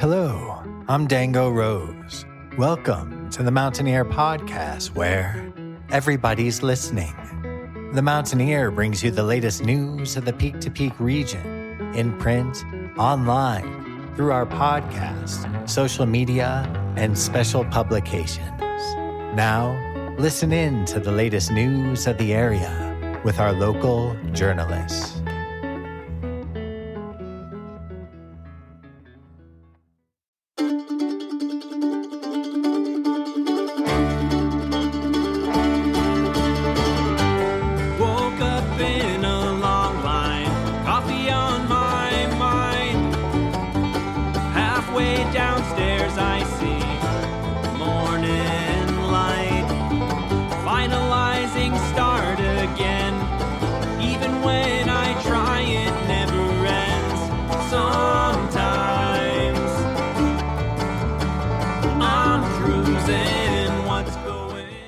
Hello, I'm Dango Rose. Welcome to the Mountaineer Podcast, where everybody's listening. The Mountaineer brings you the latest news of the Peak to Peak region, in print, online, through our podcast, social media, and special publications. Now, listen in to the latest news of the area with our local journalists.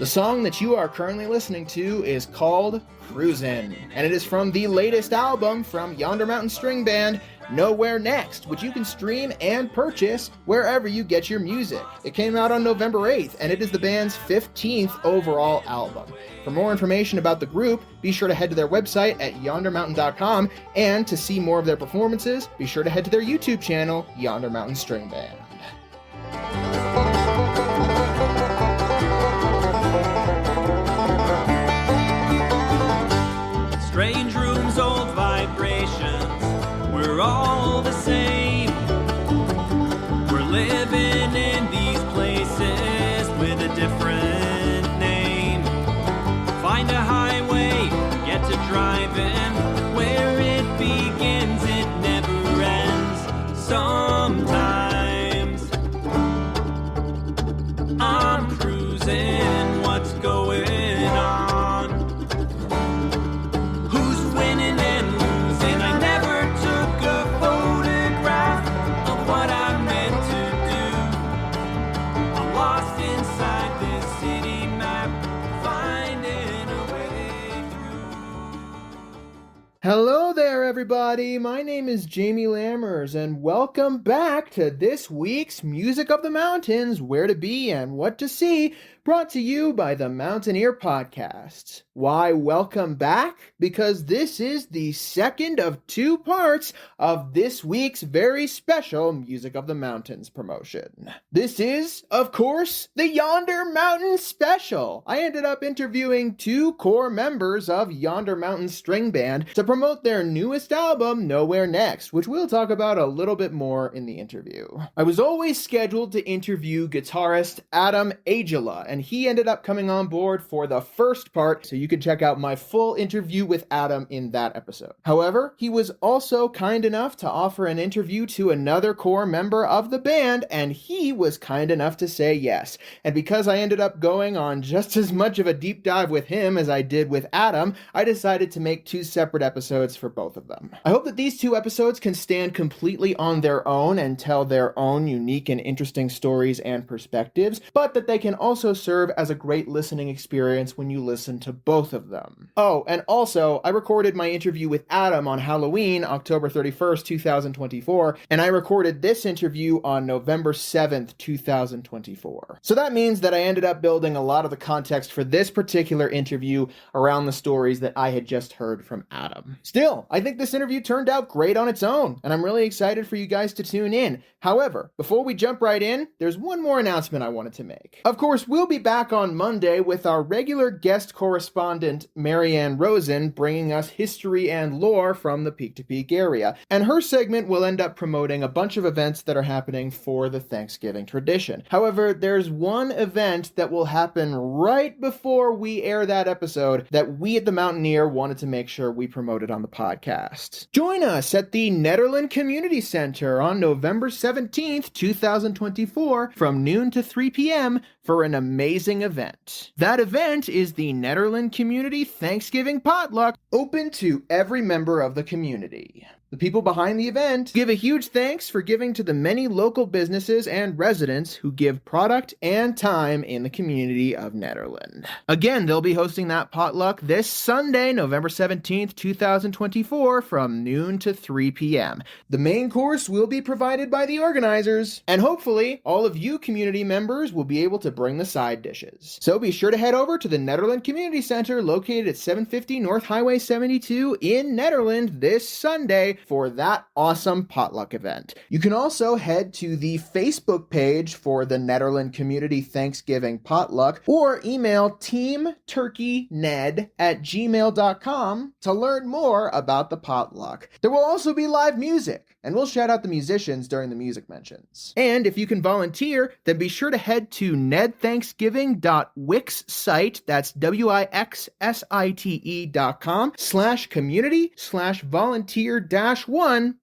The song that you are currently listening to is called Cruisin', and it is from the latest album from Yonder Mountain String Band, Nowhere Next, which you can stream and purchase wherever you get your music. It came out on November 8th, and it is the band's 15th overall album. For more information about the group, be sure to head to their website at yondermountain.com, and to see more of their performances, be sure to head to their YouTube channel, Yonder Mountain String Band. Strange rooms, old vibrations, we're all the same. We're living in these places with a different name. Find a highway, get to driving, where it begins, it never ends. Sometimes I'm cruising, what's going on? Hello there, everybody. My name is Jamie Lammers, and welcome back to this week's Music of the Mountains, Where to Be and What to See, brought to you by the Mountaineer Podcast. Why welcome back? Because this is the second of two parts of this week's very special Music of the Mountains promotion. This is, of course, the Yonder Mountain Special. I ended up interviewing two core members of Yonder Mountain String Band to promote their newest album, Nowhere Next, which we'll talk about a little bit more in the interview. I was always scheduled to interview guitarist Adam Aijala, and he ended up coming on board for the first part, so you can check out my full interview with Adam in that episode. However, he was also kind enough to offer an interview to another core member of the band, and he was kind enough to say yes. And because I ended up going on just as much of a deep dive with him as I did with Adam, I decided to make two separate episodes for both of them. I hope that these two episodes can stand completely on their own and tell their own unique and interesting stories and perspectives, but that they can also serve as a great listening experience when you listen to both of them. Oh, and also, I recorded my interview with Adam on Halloween, October 31st, 2024, and I recorded this interview on November 7th, 2024. So that means that I ended up building a lot of the context for this particular interview around the stories that I had just heard from Adam. Still, I think this interview turned out great on its own, and I'm really excited for you guys to tune in. However, before we jump right in, there's one more announcement I wanted to make. Of course, we'll be back on Monday with our regular guest correspondent, Marianne Rosen, bringing us history and lore from the Peak to Peak area. And her segment will end up promoting a bunch of events that are happening for the Thanksgiving tradition. However, there's one event that will happen right before we air that episode that we at the Mountaineer wanted to make sure we promoted on the podcast. Join us at the Nederland Community Center on November 17th, 2024, from noon to 3 p.m. for an amazing event. That event is the Nederland Community Thanksgiving Potluck, open to every member of the community. The people behind the event give a huge thanks for giving to the many local businesses and residents who give product and time in the community of Nederland. Again, they'll be hosting that potluck this Sunday, November 17th, 2024, from noon to 3 p.m. The main course will be provided by the organizers, and hopefully all of you community members will be able to bring the side dishes. So be sure to head over to the Nederland Community Center located at 750 North Highway 72 in Nederland this Sunday for that awesome potluck event. You can also head to the Facebook page for the Nederland Community Thanksgiving Potluck or email teamturkeyned@gmail.com to learn more about the potluck. There will also be live music, and we'll shout out the musicians during the music mentions. And if you can volunteer, then be sure to head to nedthanksgiving.wix site, that's wixsite.com/community/volunteer-1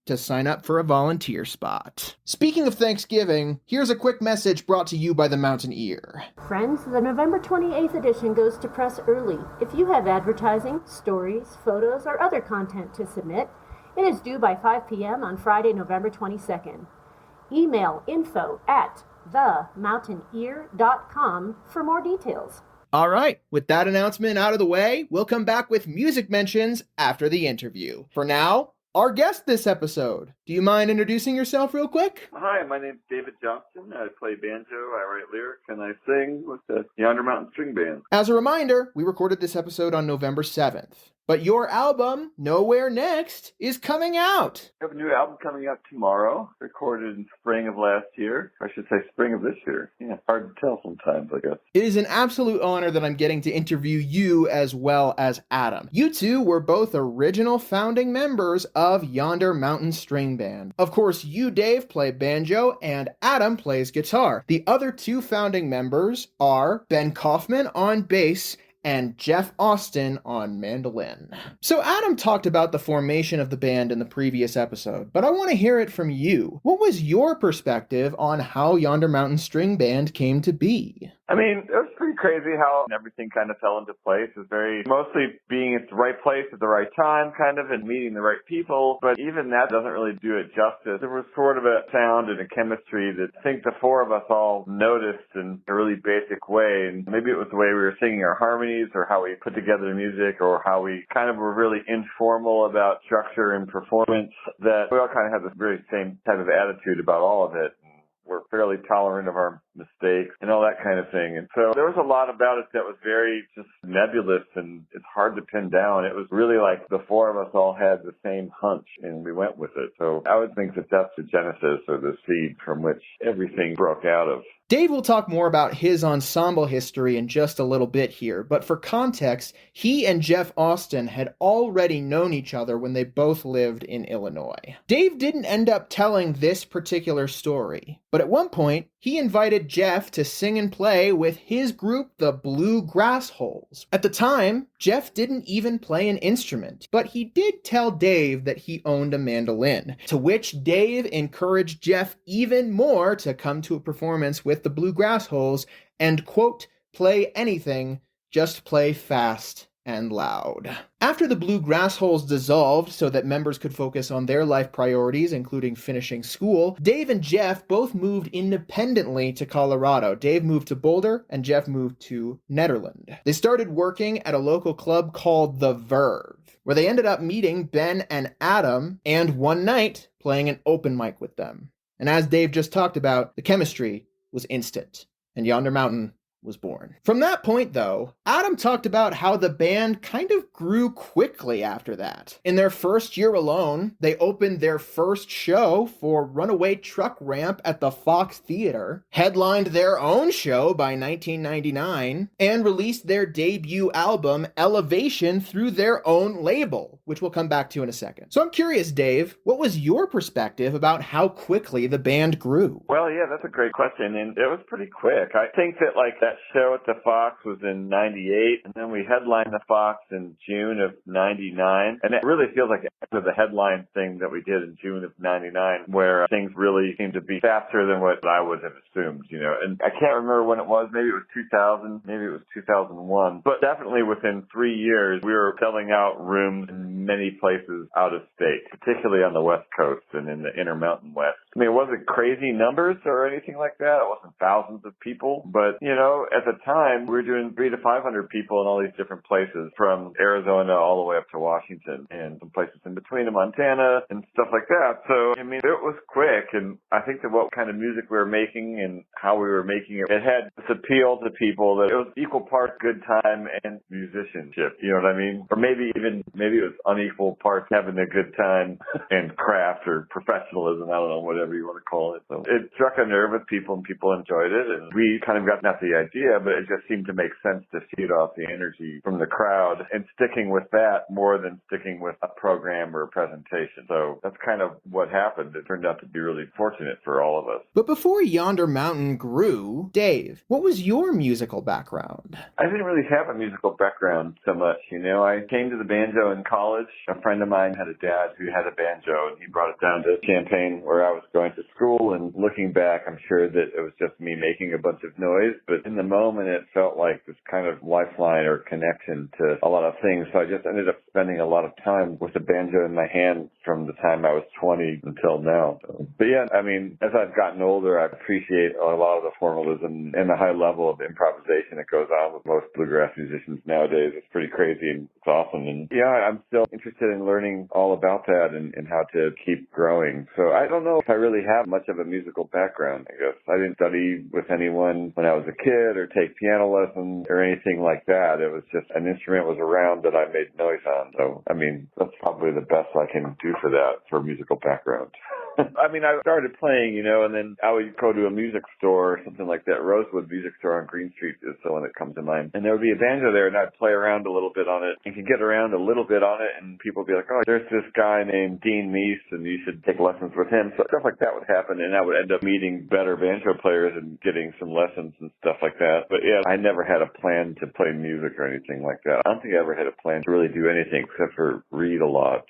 to sign up for a volunteer spot. Speaking of Thanksgiving, here's a quick message brought to you by the Mountain Ear. Friends, the November 28th edition goes to press early. If you have advertising, stories, photos, or other content to submit, it is due by 5 p.m. on Friday, November 22nd. Email info@themountainear.com for more details. All right, with that announcement out of the way, we'll come back with music mentions after the interview. For now, our guest this episode. Do you mind introducing yourself real quick? Hi, my name's David Johnston. I play banjo, I write lyrics, and I sing with the Yonder Mountain String Band. As a reminder, we recorded this episode on November 7th. But your album, Nowhere Next, is coming out. I have a new album coming out tomorrow, recorded in spring of last year. I should say spring of this year. Yeah, hard to tell sometimes, I guess. It is an absolute honor that I'm getting to interview you as well as Adam. You two were both original founding members of Yonder Mountain String Band. Of course, you, Dave, play banjo, and Adam plays guitar. The other two founding members are Ben Kaufman on bass and Jeff Austin on mandolin. So Adam talked about the formation of the band in the previous episode, but I want to hear it from you. What was your perspective on how Yonder Mountain String Band came to be? I mean, it was pretty crazy how everything kind of fell into place. It was mostly being at the right place at the right time, kind of, and meeting the right people. But even that doesn't really do it justice. There was sort of a sound and a chemistry that I think the four of us all noticed in a really basic way. And maybe it was the way we were singing our harmonies, or how we put together the music, or how we kind of were really informal about structure and performance, that we all kind of had the very same type of attitude about all of it. We're fairly tolerant of our mistakes and all that kind of thing. And so there was a lot about it that was very just nebulous, and it's hard to pin down. It was really like the four of us all had the same hunch and we went with it. So I would think that that's the genesis, or the seed from which everything broke out of. Dave will talk more about his ensemble history in just a little bit here, but for context, he and Jeff Austin had already known each other when they both lived in Illinois. Dave didn't end up telling this particular story, but at one point, he invited Jeff to sing and play with his group, the Bluegrassholes. At the time, Jeff didn't even play an instrument, but he did tell Dave that he owned a mandolin, to which Dave encouraged Jeff even more to come to a performance with the Bluegrassholes and, quote, play anything, just play fast and loud. After the Bluegrassholes dissolved so that members could focus on their life priorities, including finishing school, Dave and Jeff both moved independently to Colorado. Dave moved to Boulder and Jeff moved to Nederland. They started working at a local club called The Verve, where they ended up meeting Ben and Adam, and one night playing an open mic with them. And as Dave just talked about, the chemistry was instant, and Yonder Mountain was born. From that point, though, Adam talked about how the band kind of grew quickly after that. In their first year alone, they opened their first show for Runaway Truck Ramp at the Fox Theater, headlined their own show by 1999, and released their debut album, Elevation, through their own label, which we'll come back to in a second. So I'm curious, Dave, what was your perspective about how quickly the band grew? Well, yeah, that's a great question, and it was pretty quick. I think that, that show at the Fox was in 98, and then we headlined the Fox in June of 99. And it really feels like after the headline thing that we did in June of 99, where things really seemed to be faster than what I would have assumed, you know. And I can't remember when it was. Maybe it was 2000, maybe it was 2001. But definitely within 3 years, we were selling out rooms in many places out of state, particularly on the West Coast and in the Intermountain West. I mean, it wasn't crazy numbers or anything like that. It wasn't thousands of people. But, you know, at the time, we were doing 300 to 500 people in all these different places, from Arizona all the way up to Washington and some places in between in Montana and stuff like that. So, I mean, it was quick. And I think that what kind of music we were making and how we were making it, it had this appeal to people that it was equal parts good time and musicianship. You know what I mean? Or maybe it was unequal parts having a good time and craft or professionalism. I don't know, whatever you want to call it. So it struck a nerve with people and people enjoyed it. And we kind of got not the idea, but it just seemed to make sense to feed off the energy from the crowd and sticking with that more than sticking with a program or a presentation. So that's kind of what happened. It turned out to be really fortunate for all of us. But before Yonder Mountain grew, Dave, what was your musical background? I didn't really have a musical background so much, you know. I came to the banjo in college. A friend of mine had a dad who had a banjo, and he brought it down to Champaign where I was going to school. And looking back, I'm sure that it was just me making a bunch of noise. But in the moment, it felt like this kind of lifeline or connection to a lot of things. So I just ended up spending a lot of time with the banjo in my hand from the time I was 20 until now. So, but yeah, I mean, as I've gotten older, I appreciate a lot of the formalism and the high level of improvisation that goes on with most bluegrass musicians nowadays. It's pretty crazy and it's awesome. And yeah, I'm still interested in learning all about that and how to keep growing. So I don't know if I really have much of a musical background, I guess. I didn't study with anyone when I was a kid or take piano lessons or anything like that. It was just an instrument was around that I made noise on. So, I mean, that's probably the best I can do for that, for a musical background. I mean, I started playing, you know, and then I would go to a music store or something like that. Rosewood Music Store on Green Street is the one that comes to mind. And there would be a banjo there, and I'd play around a little bit on it. You could get around a little bit on it, and people would be like, oh, there's this guy named Dean Meese, and you should take lessons with him. So stuff like that would happen, and I would end up meeting better banjo players and getting some lessons and stuff like that. But yeah, I never had a plan to play music or anything like that. I don't think I ever had a plan to really do anything except for read a lot.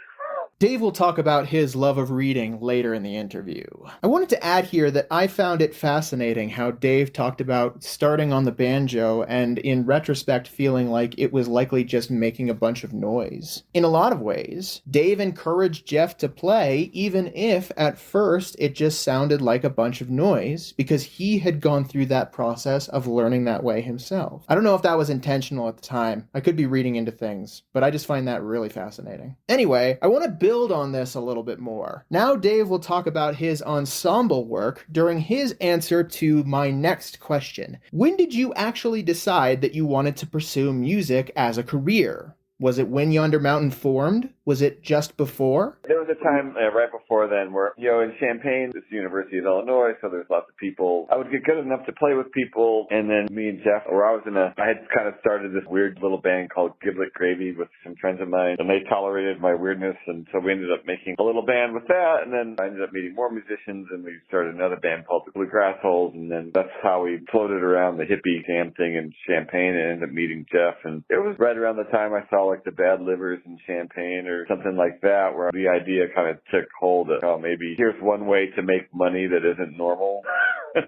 Dave will talk about his love of reading later in the interview. I wanted to add here that I found it fascinating how Dave talked about starting on the banjo and in retrospect feeling like it was likely just making a bunch of noise. In a lot of ways, Dave encouraged Jeff to play even if at first it just sounded like a bunch of noise because he had gone through that process of learning that way himself. I don't know if that was intentional at the time. I could be reading into things, but I just find that really fascinating. Anyway, I want to build on this a little bit more. Now Dave will talk about his ensemble work during his answer to my next question. When did you actually decide that you wanted to pursue music as a career? Was it when Yonder Mountain formed? Was it just before? There was a time right before then where, you know, in Champaign, it's the University of Illinois, so there's lots of people. I would get good enough to play with people, and then me and Jeff, I had kind of started this weird little band called Giblet Gravy with some friends of mine, and they tolerated my weirdness, and so we ended up making a little band with that, and then I ended up meeting more musicians, and we started another band called the Bluegrassholes, and then that's how we floated around the hippie jam thing in Champaign and ended up meeting Jeff, and it was right around the time I saw like the Bad Livers in Champaign or something like that, where the idea kind of took hold of, oh, maybe here's one way to make money that isn't normal.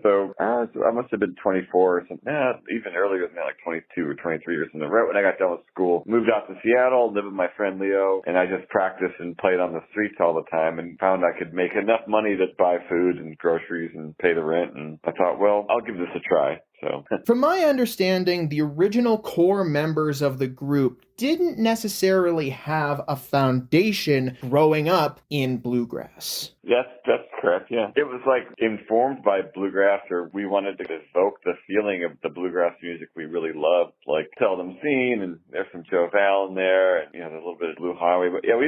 So I must have been 24 or something. Even earlier than that, like 22 or 23 or something. Right when I got done with school, moved out to Seattle, lived with my friend Leo, and I just practiced and played on the streets all the time and found I could make enough money to buy food and groceries and pay the rent. And I thought, well, I'll give this a try. So, from my understanding, the original core members of the group didn't necessarily have a foundation growing up in bluegrass. Yes, that's correct, yeah. It was like informed by bluegrass, or we wanted to evoke the feeling of the bluegrass music we really loved, like Seldom Seen, and there's some Joe Val in there, and, you know, there's a little bit of Blue Highway. But yeah, we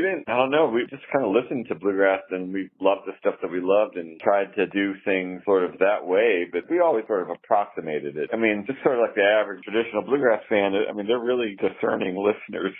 just kind of listened to bluegrass, and we loved the stuff that we loved and tried to do things sort of that way, but we always sort of approximated it. I mean, just sort of like the average traditional bluegrass fan, I mean, they're really discerning listeners. listeners,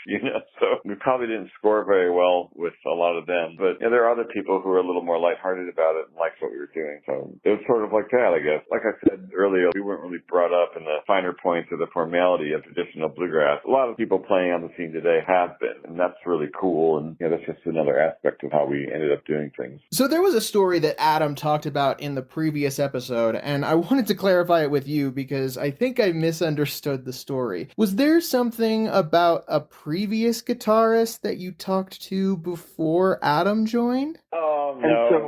so we probably didn't score very well with a lot of them. But there are other people who are a little more lighthearted about it and liked what we were doing. So it was sort of like that, I guess. Like I said earlier, we weren't really brought up in the finer points of the formality of traditional bluegrass. A lot of people playing on the scene today have been, and that's really cool. And that's just another aspect of how we ended up doing things. So there was a story that Adam talked about in the previous episode, and I wanted to clarify it with you because I think I misunderstood the story. Was there something about a previous guitarist that you talked to before Adam joined?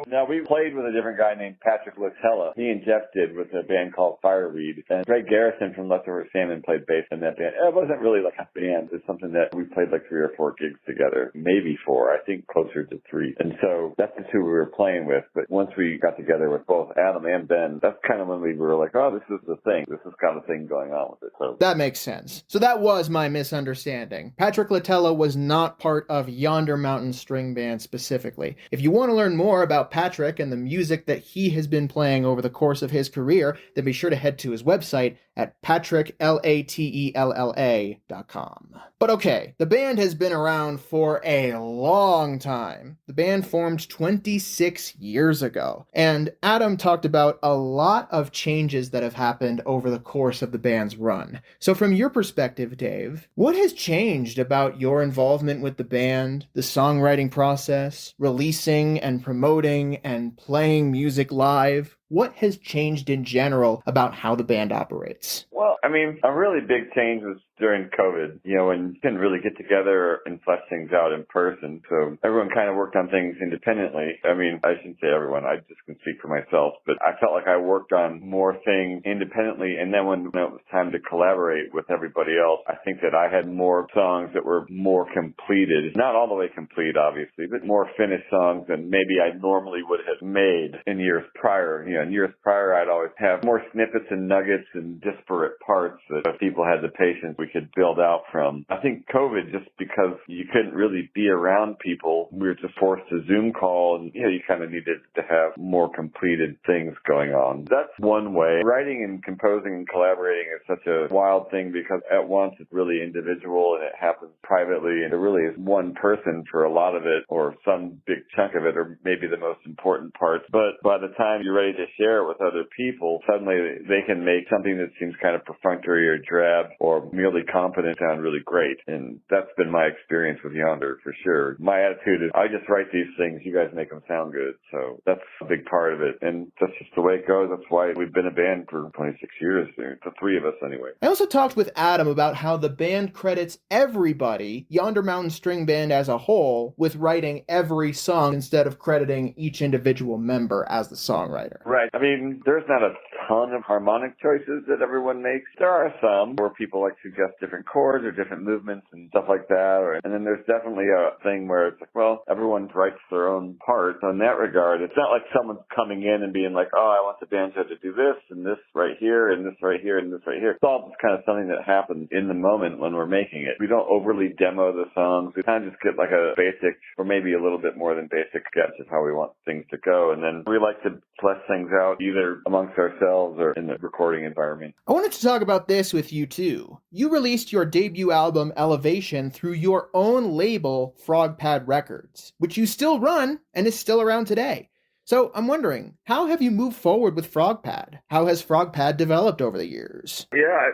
No, we played with a different guy named Patrick Latella. Me and Jeff did with a band called Fireweed. And Greg Garrison from Leftover Salmon played bass in that band. It wasn't really like a band. It's something that we played like 3 or 4 gigs together. Maybe 4. I think closer to 3. And so that's the 2 we were playing with. But once we got together with both Adam and Ben, that's kind of when we were like, oh, this is the thing. This is kind of thing going on with it. So that makes sense. So that was my misunderstanding. Patrick Latella was not part of Yonder Mountain String Band specifically. If you want to learn more about Patrick and the music that he has been playing over the course of his career, then be sure to head to his website at patricklatella.com. But okay, the band has been around for a long time. The band formed 26 years ago, and Adam talked about a lot of changes that have happened over the course of the band's run. So from your perspective, Dave, what has changed about your involvement with the band, the songwriting process, releasing and promoting and playing music live? What has changed in general about how the band operates? Well, a really big change was during COVID, when you couldn't really get together and flesh things out in person. So everyone kind of worked on things independently. I shouldn't say everyone. I just can speak for myself. But I felt like I worked on more things independently. And then when it was time to collaborate with everybody else, I think that I had more songs that were more completed. Not all the way complete, obviously, but more finished songs than maybe I normally would have made in years prior. In years prior, I'd always have more snippets and nuggets and disparate parts that if people had the patience, we could build out from. I think COVID, just because you couldn't really be around people, we were just forced to Zoom call, and you kind of needed to have more completed things going on. That's one way. Writing and composing and collaborating is such a wild thing because at once it's really individual and it happens privately, and it really is one person for a lot of it, or some big chunk of it, or maybe the most important parts. But by the time you're ready to share it with other people, suddenly they can make something that seems kind of perfunctory or drab or merely competent sound really great. And that's been my experience with Yonder for sure. My attitude is I just write these things, you guys make them sound good. So that's a big part of it. And that's just the way it goes. That's why we've been a band for 26 years. The 3 of us anyway. I also talked with Adam about how the band credits everybody, Yonder Mountain String Band as a whole, with writing every song instead of crediting each individual member as the songwriter. Right. There's not a ton of harmonic choices that everyone makes. There are some where people suggest different chords or different movements and stuff like that. And then there's definitely a thing where it's like, well, everyone writes their own part. So in that regard, it's not like someone's coming in and being like, oh, I want the banjo to do this and this right here and this right here and this right here. It's all just kind of something that happens in the moment when we're making it. We don't overly demo the songs. We kind of just get like a basic, or maybe a little bit more than basic sketch of how we want things to go. And then we like to flesh things out either amongst ourselves or in the recording environment. I wanted to talk about this with you too. You released your debut album, Elevation, through your own label, Frogpad Records, which you still run and is still around today. So I'm wondering, how have you moved forward with Frogpad? How has Frogpad developed over the years? Yeah,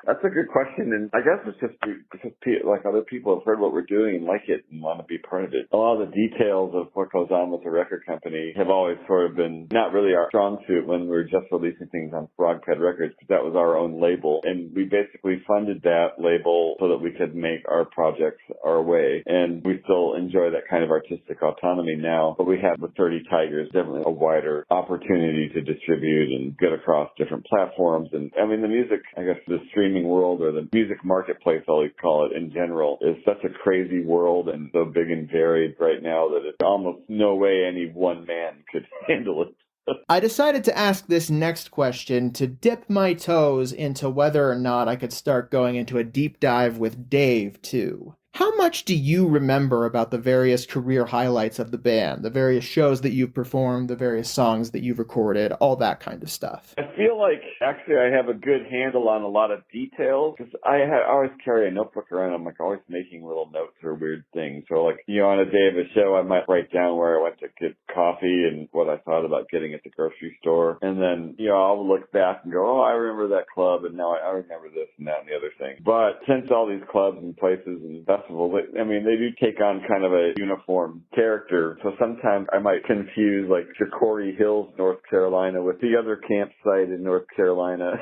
that's a good question. And I guess it's just because like other people have heard what we're doing and like it and want to be part of it. A lot of the details of what goes on with the record company have always sort of been not really our strong suit when we were just releasing things on Frogpad Records, because that was our own label. And we basically funded that label so that we could make our projects our way. And we still enjoy that kind of artistic autonomy now, but we have with 30 Tigers definitely a wider opportunity to distribute and get across different platforms. And the music, I guess the streaming world or the music marketplace, I'll always call it in general, is such a crazy world and so big and varied right now that it's almost no way any one man could handle it. I decided to ask this next question to dip my toes into whether or not I could start going into a deep dive with Dave too. How much do you remember about the various career highlights of the band, the various shows that you've performed, the various songs that you've recorded, all that kind of stuff? I feel like actually I have a good handle on a lot of details because I always carry a notebook around. I'm like always making little notes or weird things. So like, on a day of a show, I might write down where I went to get coffee and what I thought about getting at the grocery store. And then, I'll look back and go, oh, I remember that club and now I remember this and that and the other thing. But since all these clubs and places and festivals, they do take on kind of a uniform character. So sometimes I might confuse like Chicory Hills, North Carolina with the other campsite in North Carolina,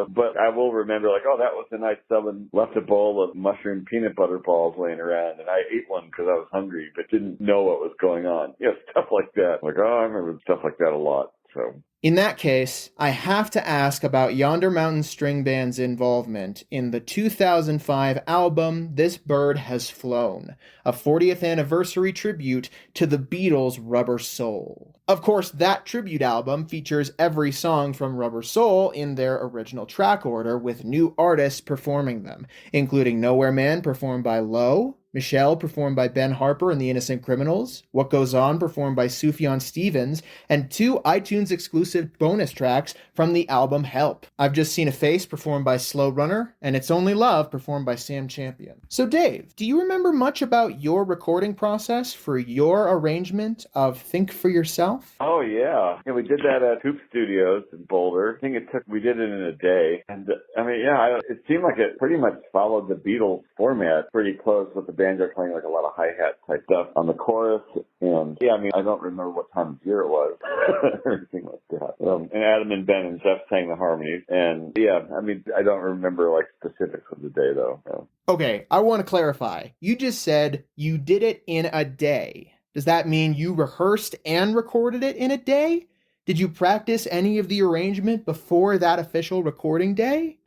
but I will remember like, oh, that was the night someone left a bowl of mushroom peanut butter balls laying around and I ate one because I was hungry but didn't know what was going on. Stuff like that. Like, oh, I remember stuff like that a lot. So. In that case, I have to ask about Yonder Mountain String Band's involvement in the 2005 album This Bird Has Flown, a 40th anniversary tribute to the Beatles' Rubber Soul. Of course, that tribute album features every song from Rubber Soul in their original track order, with new artists performing them, including Nowhere Man performed by Lowe, Michelle performed by Ben Harper and the Innocent Criminals, What Goes On performed by Sufjan Stevens, and 2 iTunes exclusive bonus tracks from the album Help. I've Just Seen a Face performed by Slow Runner, and It's Only Love performed by Sam Champion. So Dave, do you remember much about your recording process for your arrangement of Think for Yourself? Oh yeah. We did that at Hoop Studios in Boulder. I think we did it in a day. And it seemed like it pretty much followed the Beatles format pretty close with the banjo playing like a lot of hi-hat type stuff on the chorus. And I don't remember what time of year it was or anything like that. And Adam and Ben and Jeff sang the harmonies. And I don't remember like specifics of the day though. So. Okay, I want to clarify. You just said you did it in a day. Does that mean you rehearsed and recorded it in a day? Did you practice any of the arrangement before that official recording day?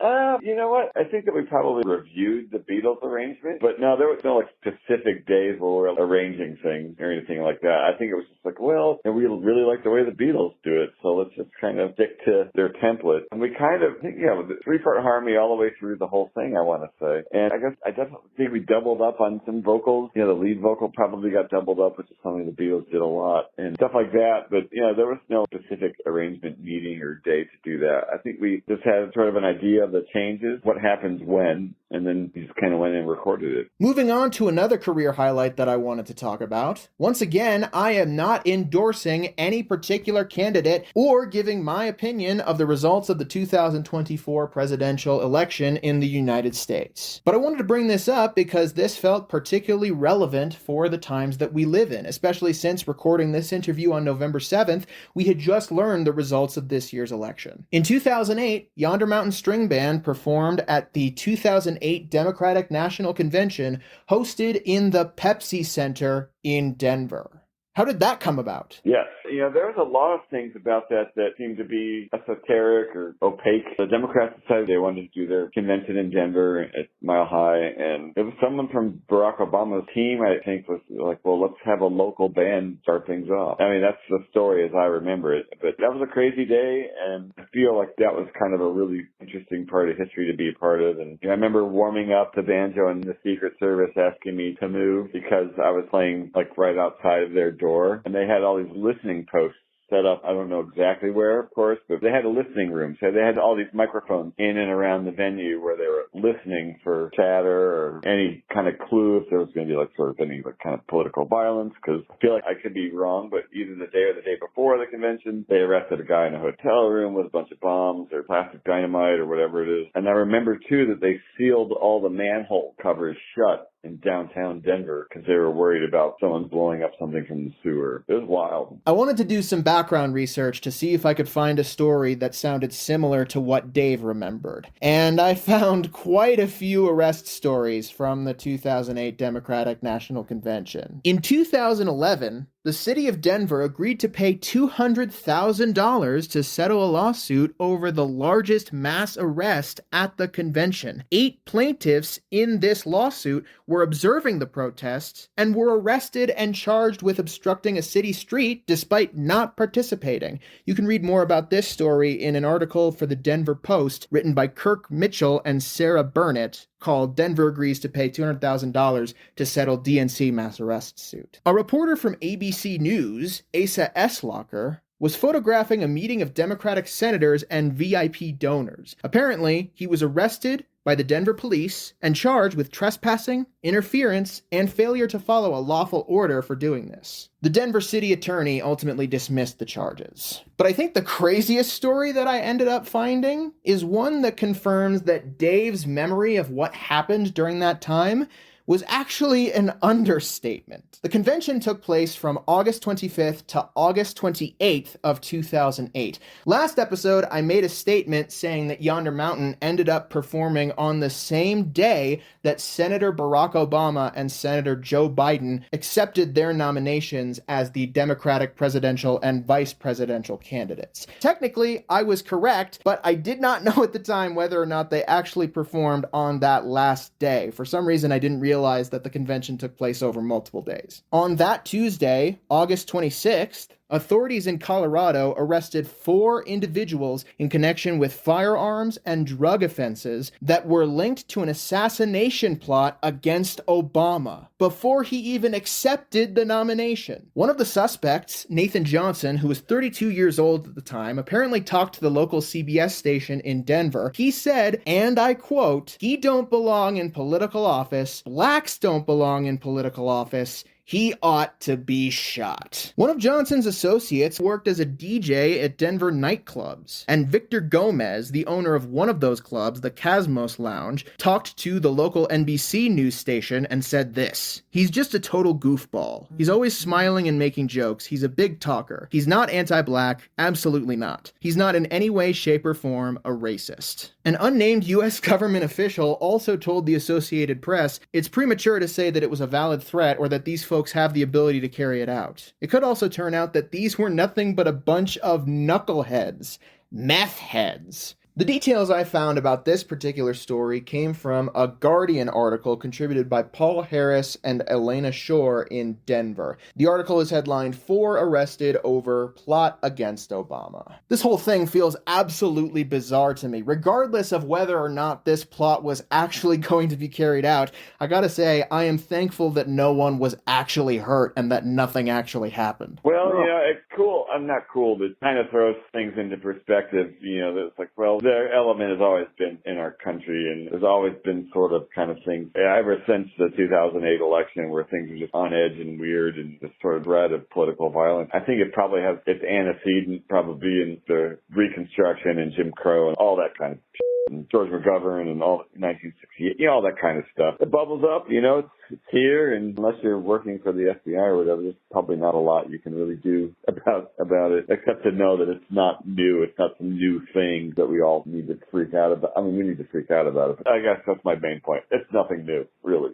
You know what? I think that we probably reviewed the Beatles arrangement, but no, there was no like specific days where we were arranging things or anything like that. I think it was just like, we really like the way the Beatles do it, so let's just kind of stick to their template. And we kind of, with the 3-part harmony all the way through the whole thing, I want to say. And I guess I definitely think we doubled up on some vocals. The lead vocal probably got doubled up, which is something the Beatles did a lot and stuff like that. But, there was no specific arrangement meeting or day to do that. I think we just had sort of an idea of the changes, what happens when, and then we just kind of went and recorded it. Moving on to another career highlight that I wanted to talk about. Once again, I am not endorsing any particular candidate or giving my opinion of the results of the 2024 presidential election in the United States. But I wanted to bring this up because this felt particularly relevant for the times that we live in, especially since recording this interview on November 7th, we had just learned the results of this year's election. In 2008, Yonder Mountain String Band performed at the 2008 Democratic National Convention hosted in the Pepsi Center in Denver. How did that come about? Yes. There was a lot of things about that seemed to be esoteric or opaque. The Democrats decided they wanted to do their convention in Denver at Mile High, and it was someone from Barack Obama's team, I think, was like, well, let's have a local band start things off. That's the story as I remember it. But that was a crazy day, and I feel like that was kind of a really interesting part of history to be a part of. And I remember warming up the banjo and the Secret Service asking me to move because I was playing like right outside of their door, and they had all these listening posts set up. I don't know exactly where, of course, but they had a listening room. So they had all these microphones in and around the venue where they were listening for chatter or any kind of clue if there was going to be like sort of any like kind of political violence. Because I feel like I could be wrong, but either the day or the day before the convention, they arrested a guy in a hotel room with a bunch of bombs or plastic dynamite or whatever it is. And I remember too that they sealed all the manhole covers shut in downtown Denver because they were worried about someone blowing up something from the sewer. It was wild. I wanted to do some background research to see if I could find a story that sounded similar to what Dave remembered. And I found quite a few arrest stories from the 2008 Democratic National Convention. In 2011, the city of Denver agreed to pay $200,000 to settle a lawsuit over the largest mass arrest at the convention. 8 plaintiffs in this lawsuit were observing the protests and were arrested and charged with obstructing a city street despite not participating. You can read more about this story in an article for the Denver Post written by Kirk Mitchell and Sarah Burnett called "Denver Agrees to Pay $200,000 to Settle DNC Mass Arrest Suit." A reporter from ABC News, Asa Eslocker, was photographing a meeting of Democratic senators and VIP donors. Apparently, he was arrested by the Denver police and charged with trespassing, interference, and failure to follow a lawful order for doing this. The Denver city attorney ultimately dismissed the charges. But I think the craziest story that I ended up finding is one that confirms that Dave's memory of what happened during that time was actually an understatement. The convention took place from August 25th to August 28th of 2008. Last episode, I made a statement saying that Yonder Mountain ended up performing on the same day that Senator Barack Obama and Senator Joe Biden accepted their nominations as the Democratic presidential and vice presidential candidates. Technically, I was correct, but I did not know at the time whether or not they actually performed on that last day. For some reason, I didn't realize that the convention took place over multiple days. On that Tuesday, August 26th, authorities in Colorado arrested 4 individuals in connection with firearms and drug offenses that were linked to an assassination plot against Obama before he even accepted the nomination. One of the suspects, Nathan Johnson, who was 32 years old at the time, apparently talked to the local CBS station in Denver. He said, and I quote, "He don't belong in political office. Blacks don't belong in political office. He ought to be shot." One of Johnson's associates worked as a DJ at Denver nightclubs, and Victor Gomez, the owner of one of those clubs, the Cosmos Lounge, talked to the local NBC news station and said this: "He's just a total goofball. He's always smiling and making jokes. He's a big talker. He's not anti-black, absolutely not. He's not in any way, shape, or form a racist." An unnamed U.S. government official also told the Associated Press it's premature to say that it was a valid threat or that these folks have the ability to carry it out. It could also turn out that these were nothing but a bunch of knuckleheads, meth heads. The details I found about this particular story came from a Guardian article contributed by Paul Harris and Elena Shore in Denver. The article is headlined, "4 Arrested Over Plot Against Obama." This whole thing feels absolutely bizarre to me. Regardless of whether or not this plot was actually going to be carried out, I gotta say, I am thankful that no one was actually hurt and that nothing actually happened. Well, it's cool. I'm not cool, but it kind of throws things into perspective. It's like, well, the element has always been in our country, and there's always been sort of kind of things ever since the 2008 election where things are just on edge and weird and just sort of dread of political violence. I think it probably has its antecedent probably in the Reconstruction and Jim Crow and all that kind of shit. And George McGovern and all 1968, all that kind of stuff. It bubbles up, it's here, and unless you're working for the FBI or whatever, there's probably not a lot you can really do about it, except to know that it's not new. It's not some new thing that we all need to freak out about. I mean, we need to freak out about it. I guess that's my main point. It's nothing new, really.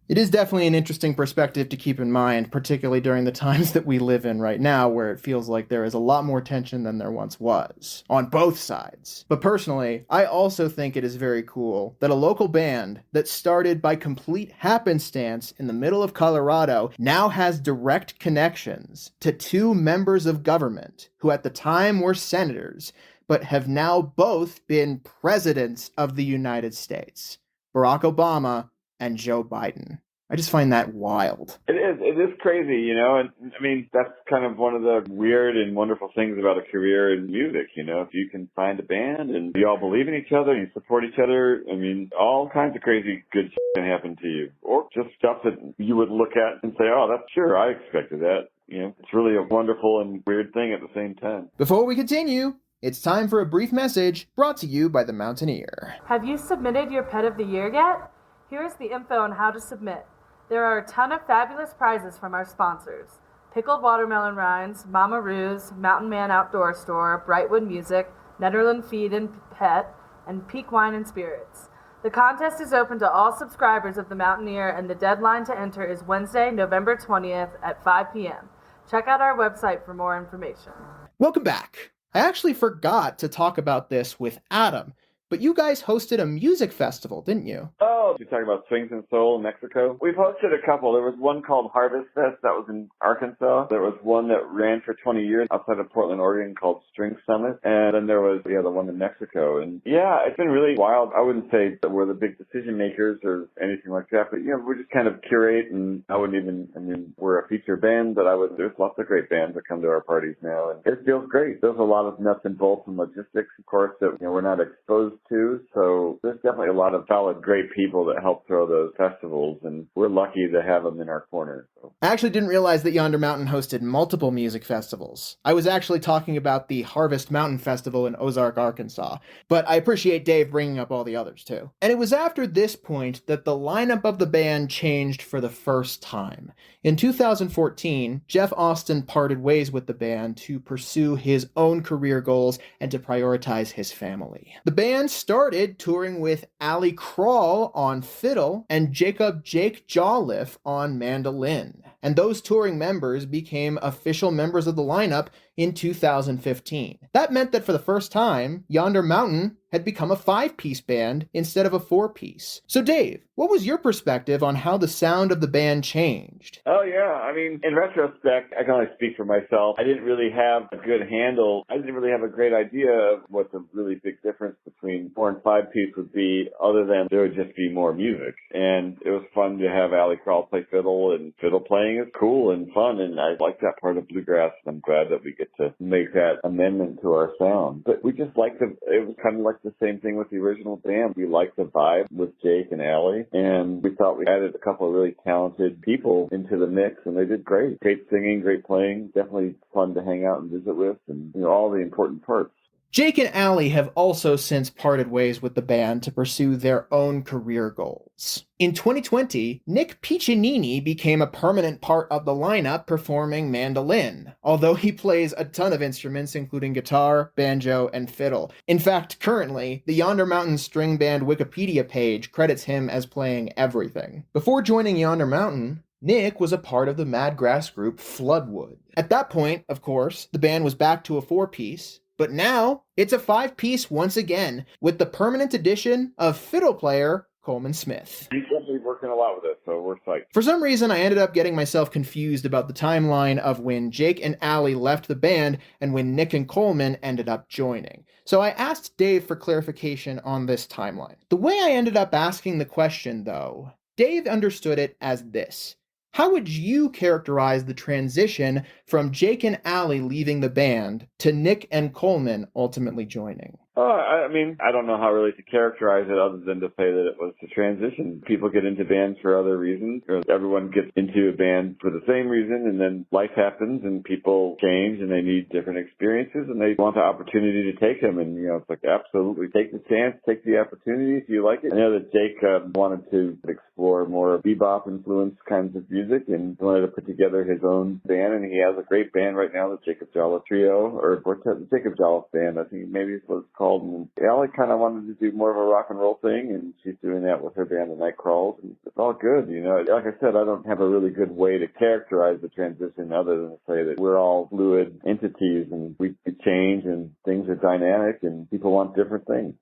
It is definitely an interesting perspective to keep in mind, particularly during the times that we live in right now, where it feels like there is a lot more tension than there once was, on both sides. But personally, I also think it is very cool that a local band that started by complete happenstance in the middle of Colorado now has direct connections to 2 members of government who at the time were senators, but have now both been presidents of the United States. Barack Obama and Joe Biden. I just find that wild. It is crazy, and I mean, that's kind of one of the weird and wonderful things about a career in music, if you can find a band and you all believe in each other and you support each other, I mean, all kinds of crazy good shit can happen to you. Or just stuff that you would look at and say, oh, that's sure, I expected that. It's really a wonderful and weird thing at the same time. Before we continue, it's time for a brief message brought to you by the Mountaineer. Have you submitted your Pet of the Year yet? Here's the info on how to submit. There are a ton of fabulous prizes from our sponsors: Pickled Watermelon Rinds, Mama Ruse, Mountain Man Outdoor Store, Brightwood Music, Nederland Feed and Pet, and Peak Wine and Spirits. The contest is open to all subscribers of the Mountaineer, and the deadline to enter is Wednesday, November 20th at 5 p.m. Check out our website for more information. Welcome back. I actually forgot to talk about this with Adam, but you guys hosted a music festival, didn't you? Oh, you're talking about Swings and Soul in Mexico? We've hosted a couple. There was one called Harvest Fest that was in Arkansas. There was one that ran for 20 years outside of Portland, Oregon called String Summit. And then there was, the one in Mexico. And yeah, it's been really wild. I wouldn't say that we're the big decision makers or anything like that, but we just kind of curate, and we're a feature band, but there's lots of great bands that come to our parties now, and it feels great. There's a lot of nuts and bolts and logistics, of course, that we're not exposed to, so there's definitely a lot of solid, great people that help throw those festivals, and we're lucky to have them in our corner. So. I actually didn't realize that Yonder Mountain hosted multiple music festivals. I was actually talking about the Harvest Mountain Festival in Ozark, Arkansas, but I appreciate Dave bringing up all the others too. And it was after this point that the lineup of the band changed for the first time. In 2014, Jeff Austin parted ways with the band to pursue his own career goals and to prioritize his family. The band started touring with Ali Krall on fiddle and Jake Jolliffe on mandolin. And those touring members became official members of the lineup in 2015. That meant that for the first time, Yonder Mountain had become a 5-piece band instead of a 4-piece. So Dave, what was your perspective on how the sound of the band changed? Oh yeah, in retrospect, I can only speak for myself. I didn't really have a good handle. I didn't really have a great idea of what the really big difference between 4 and 5-piece would be, other than there would just be more music. And it was fun to have Ali Krall play fiddle, and fiddle playing is cool and fun, and I like that part of bluegrass. I'm glad that we get to make that amendment to our sound. But we just liked it was kind of like the same thing with the original band. We liked the vibe with Jake and Ali, and we thought we added a couple of really talented people into the mix, and they did great. Great singing, great playing, definitely fun to hang out and visit with, and all the important parts. Jake and Ali have also since parted ways with the band to pursue their own career goals. In 2020, Nick Piccinini became a permanent part of the lineup performing mandolin, although he plays a ton of instruments including guitar, banjo, and fiddle. In fact, currently, the Yonder Mountain String Band Wikipedia page credits him as playing everything. Before joining Yonder Mountain, Nick was a part of the Madgrass group Floodwood. At that point, of course, the band was back to a 4-piece, but now it's a 5-piece once again, with the permanent addition of fiddle player Coleman Smith. He's definitely working a lot with us, so we're psyched. For some reason, I ended up getting myself confused about the timeline of when Jake and Ali left the band and when Nick and Coleman ended up joining. So I asked Dave for clarification on this timeline. The way I ended up asking the question, though, Dave understood it as this. How would you characterize the transition from Jake and Ali leaving the band to Nick and Coleman ultimately joining? I don't know how really to characterize it other than to say that it was a transition. People get into bands for other reasons. Everyone gets into a band for the same reason, and then life happens and people change and they need different experiences and they want the opportunity to take them. And, it's like, absolutely, take the chance, take the opportunity if you like it. I know that Jake wanted to explore more bebop influenced kinds of music and wanted to put together his own band, and he has a great band right now, the Jacob Jolliff Trio, or Quartet, the Jacob Jolliff Band, I think maybe is what it's called. And Ali kind of wanted to do more of a rock and roll thing, and she's doing that with her band, the Night Crawls, and it's all good, Like I said, I don't have a really good way to characterize the transition other than to say that we're all fluid entities, and we change, and things are dynamic, and people want different things.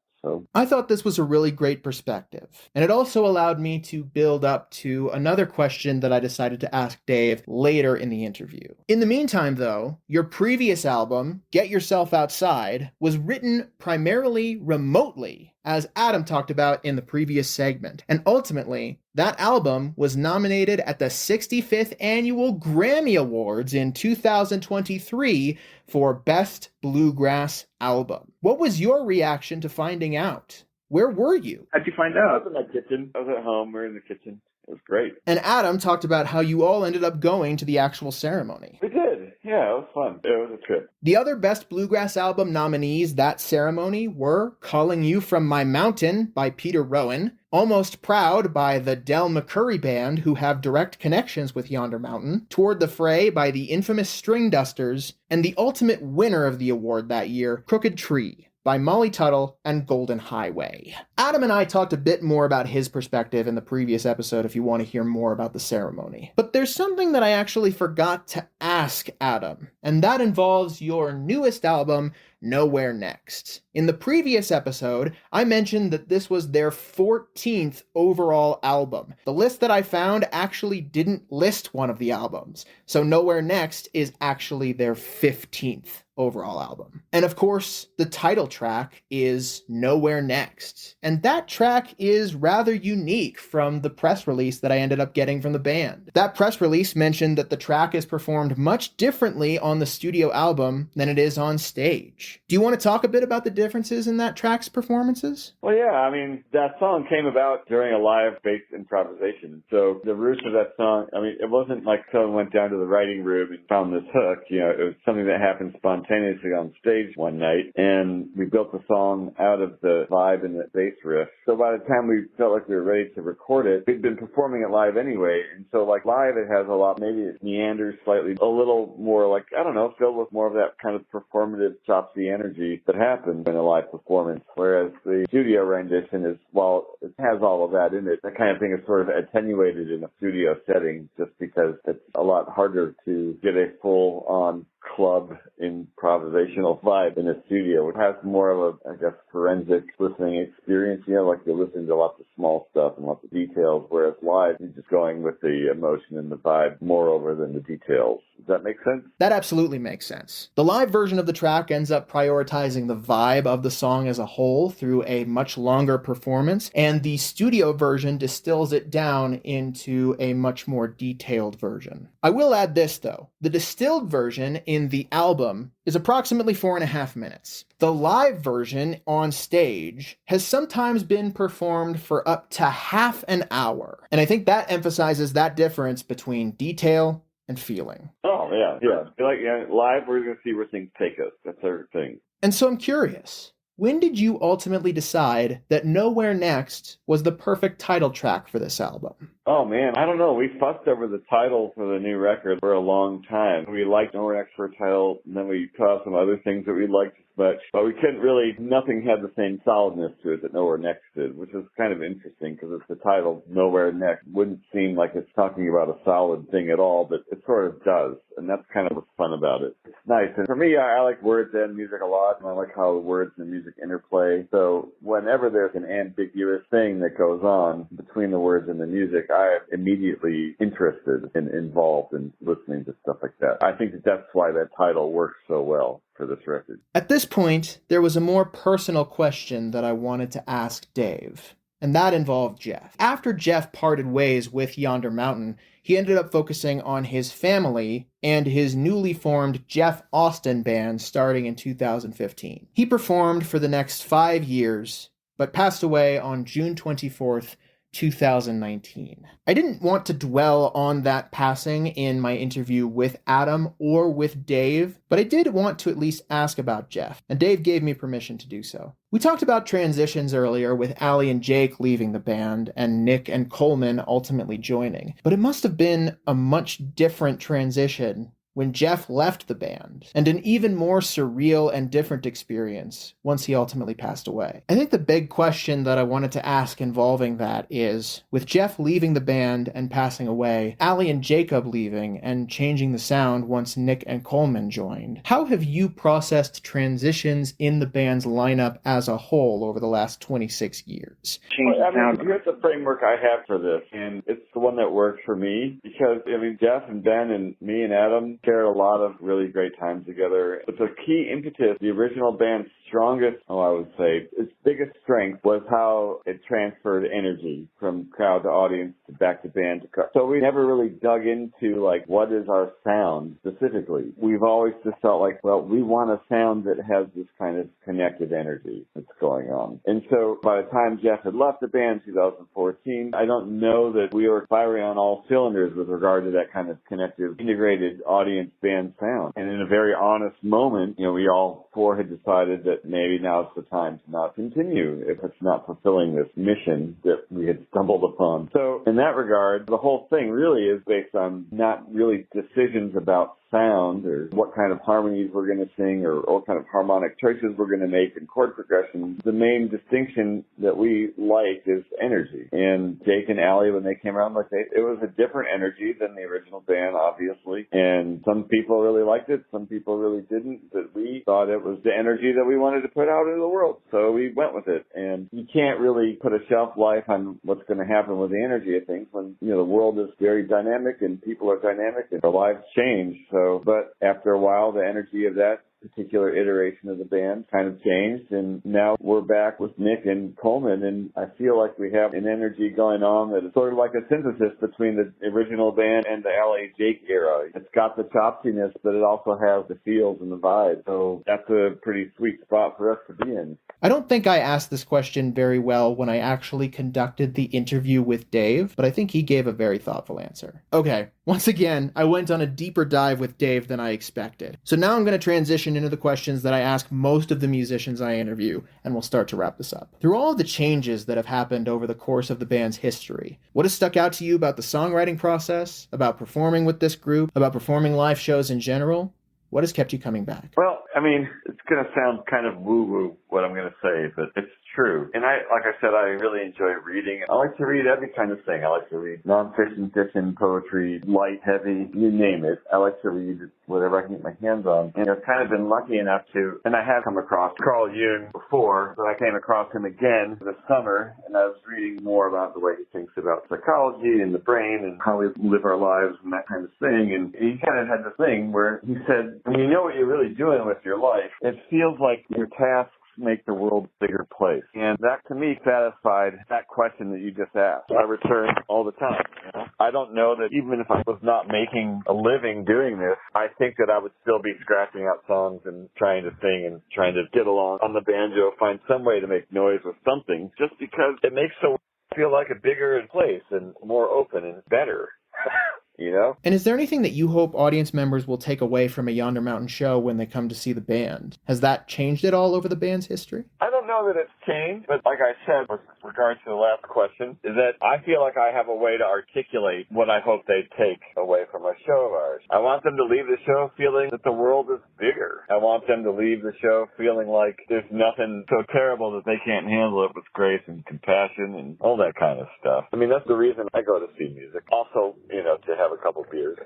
I thought this was a really great perspective, and it also allowed me to build up to another question that I decided to ask Dave later in the interview. In the meantime, though, your previous album, Get Yourself Outside, was written primarily remotely, as Adam talked about in the previous segment, and ultimately, that album was nominated at the 65th Annual Grammy Awards in 2023 for Best Bluegrass Album. What was your reaction to finding out? Where were you? How'd you find out? I was in my kitchen. I was at home. We were in the kitchen. It was great. And Adam talked about how you all ended up going to the actual ceremony. We did. Yeah, it was fun. It was a trip. The other Best Bluegrass Album nominees that ceremony were Calling You From My Mountain by Peter Rowan, Almost Proud by the Del McCurry Band, who have direct connections with Yonder Mountain, Toward the Fray by the infamous String Dusters, and the ultimate winner of the award that year, Crooked Tree by Molly Tuttle and Golden Highway. Adam and I talked a bit more about his perspective in the previous episode if you want to hear more about the ceremony. But there's something that I actually forgot to ask Adam, and that involves your newest album, Nowhere Next. In the previous episode, I mentioned that this was their 14th overall album. The list that I found actually didn't list one of the albums, so Nowhere Next is actually their 15th overall album. And of course, the title track is Nowhere Next. And that track is rather unique from the press release that I ended up getting from the band. That press release mentioned that the track is performed much differently on the studio album than it is on stage. Do you want to talk a bit about the differences in that track's performances? Well, yeah, I mean, that song came about during a live-based improvisation. So the roots of that song, I mean, it wasn't like someone went down to the writing room and found this hook. You know, it was something that happened spontaneously on stage one night, and we built the song out of the vibe and the bass riff. So by the time we felt like we were ready to record it, we'd been performing it live anyway, and so like live it has a lot, maybe it meanders slightly, a little more like, I don't know, filled with more of that kind of performative chopsy energy that happens in a live performance, whereas the studio rendition is, while it has all of that in it, that kind of thing is sort of attenuated in a studio setting just because it's a lot harder to get a full-on club improvisational vibe in a studio. It has more of a, I guess, forensic listening experience, you know, like you're listening to lots of small stuff and lots of details, whereas live, you're just going with the emotion and the vibe more over than the details. Does that make sense? That absolutely makes sense. The live version of the track ends up prioritizing the vibe of the song as a whole through a much longer performance, and the studio version distills it down into a much more detailed version. I will add this, though. The distilled version in the album is approximately 4.5 minutes. The live version on stage has sometimes been performed for up to half an hour, and I think that emphasizes that difference between detail and feeling. Oh, yeah. Like, yeah, live, we're going to see where things take us. That's our thing. And so I'm curious, when did you ultimately decide that Nowhere Next was the perfect title track for this album? Oh, man, I don't know. We fussed over the title for the new record for a long time. We liked Nowhere Next for a title, and then we cut off some other things that we liked much, but we couldn't really, nothing had the same solidness to it that Nowhere Next did, which is kind of interesting because it's the title Nowhere Next. Wouldn't seem like it's talking about a solid thing at all, but it sort of does, and that's kind of what's fun about it. It's nice, and for me, I like words and music a lot, and I like how the words and the music interplay, so whenever there's an ambiguous thing that goes on between the words and the music, I am immediately interested and involved in listening to stuff like that. I think that that's why that title works so well for this record. At this point, there was a more personal question that I wanted to ask Dave, and that involved Jeff. After Jeff parted ways with Yonder Mountain, he ended up focusing on his family and his newly formed Jeff Austin band starting in 2015. He performed for the next 5 years, but passed away on June 24th, 2019. I didn't want to dwell on that passing in my interview with Adam or with Dave, but I did want to at least ask about Jeff, and Dave gave me permission to do so. We talked about transitions earlier with Allie and Jake leaving the band and Nick and Coleman ultimately joining, but it must have been a much different transition when Jeff left the band, and an even more surreal and different experience once he ultimately passed away. I think the big question that I wanted to ask involving that is, with Jeff leaving the band and passing away, Allie and Jacob leaving and changing the sound once Nick and Coleman joined, how have you processed transitions in the band's lineup as a whole over the last 26 years? Here's the framework I have for this, and it's the one that works for me, because, Jeff and Ben and me and Adam shared a lot of really great times together. But the key impetus, the original band's strongest, I would say, its biggest strength was how it transferred energy from crowd to audience to back to band to crowd. So we never really dug into, what is our sound specifically. We've always just felt like, we want a sound that has this kind of connected energy that's going on. And so by the time Jeff had left the band in 2014, I don't know that we were firing on all cylinders with regard to that kind of connected, integrated audience band sound. And in a very honest moment, we all four had decided that maybe now's the time to not continue if it's not fulfilling this mission that we had stumbled upon. So in that regard, the whole thing really is based on not really decisions about sound or what kind of harmonies we're going to sing or what kind of harmonic choices we're going to make in chord progression. The main distinction that we like is energy. And Jake and Allie, when they came around, it was a different energy than the original band, obviously. And some people really liked it, some people really didn't, but we thought it was the energy that we wanted to put out into the world. So we went with it. And you can't really put a shelf life on what's going to happen with the energy of things when, the world is very dynamic and people are dynamic and our lives change. So, but after a while, the energy of that particular iteration of the band kind of changed, and now we're back with Nick and Coleman, and I feel like we have an energy going on that is sort of like a synthesis between the original band and the L.A. Jake era. It's got the chopsiness, but it also has the feels and the vibe, so that's a pretty sweet spot for us to be in. I don't think I asked this question very well when I actually conducted the interview with Dave, but I think he gave a very thoughtful answer. Okay, once again, I went on a deeper dive with Dave than I expected. So now I'm going to transition into the questions that I ask most of the musicians I interview, and we'll start to wrap this up. Through all of the changes that have happened over the course of the band's history, what has stuck out to you about the songwriting process, about performing with this group, about performing live shows in general? What has kept you coming back? Well, it's going to sound kind of woo-woo what I'm going to say, but it's true. And like I said, I really enjoy reading. I like to read every kind of thing. I like to read nonfiction, fiction, poetry, light, heavy, you name it. I like to read whatever I can get my hands on. And I've kind of been lucky enough to, and I have come across Carl Jung before, but I came across him again this summer, and I was reading more about the way he thinks about psychology and the brain and how we live our lives and that kind of thing. And he kind of had this thing where he said, when you know what you're really doing with your life, it feels like your tasks make the world a bigger place. And that, to me, satisfied that question that you just asked. I return all the time. I don't know that even if I was not making a living doing this, I think that I would still be scratching out songs and trying to sing and trying to get along on the banjo, find some way to make noise with something, just because it makes the world feel like a bigger place and more open and better. And is there anything that you hope audience members will take away from a Yonder Mountain show when they come to see the band? Has that changed at all over the band's history? I don't know that it's changed, but like I said, with regards to the last question, is that I feel like I have a way to articulate what I hope they take away from a show of ours. I want them to leave the show feeling that the world is bigger. I want them to leave the show feeling like there's nothing so terrible that they can't handle it with grace and compassion and all that kind of stuff. That's the reason I go to see music. Also, to have a couple beers.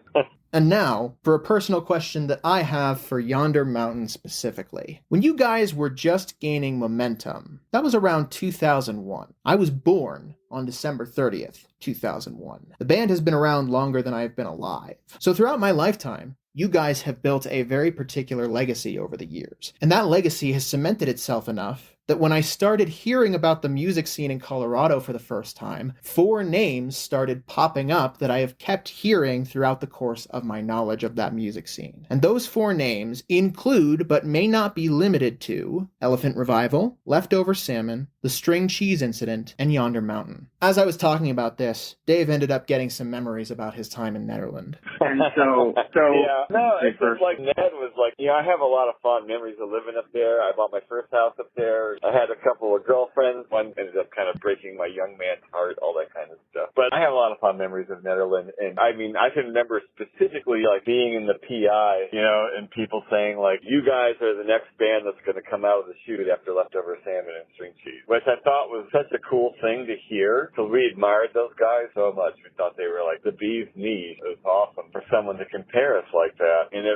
And now, for a personal question that I have for Yonder Mountain specifically. When you guys were just gaining momentum, that was around 2001. I was born on December 30th, 2001. The band has been around longer than I've been alive. So throughout my lifetime, you guys have built a very particular legacy over the years. And that legacy has cemented itself enough that when I started hearing about the music scene in Colorado for the first time, 4 names started popping up that I have kept hearing throughout the course of my knowledge of that music scene. And those 4 names include, but may not be limited to, Elephant Revival, Leftover Salmon, The String Cheese Incident, and Yonder Mountain. As I was talking about this, Dave ended up getting some memories about his time in Nederland. And so yeah. No, it's just like Ned was like, I have a lot of fond memories of living up there. I bought my first house up there. I had a couple of girlfriends. One ended up kind of breaking my young man's heart, all that kind of stuff. But I have a lot of fond memories of Nederland. And I can remember specifically like being in the PI, and people saying like, you guys are the next band that's going to come out of the chute after Leftover Salmon and String Cheese, which I thought was such a cool thing to hear because we admired those guys so much. We thought they were like the bee's knees. It was awesome for someone to compare us like that. And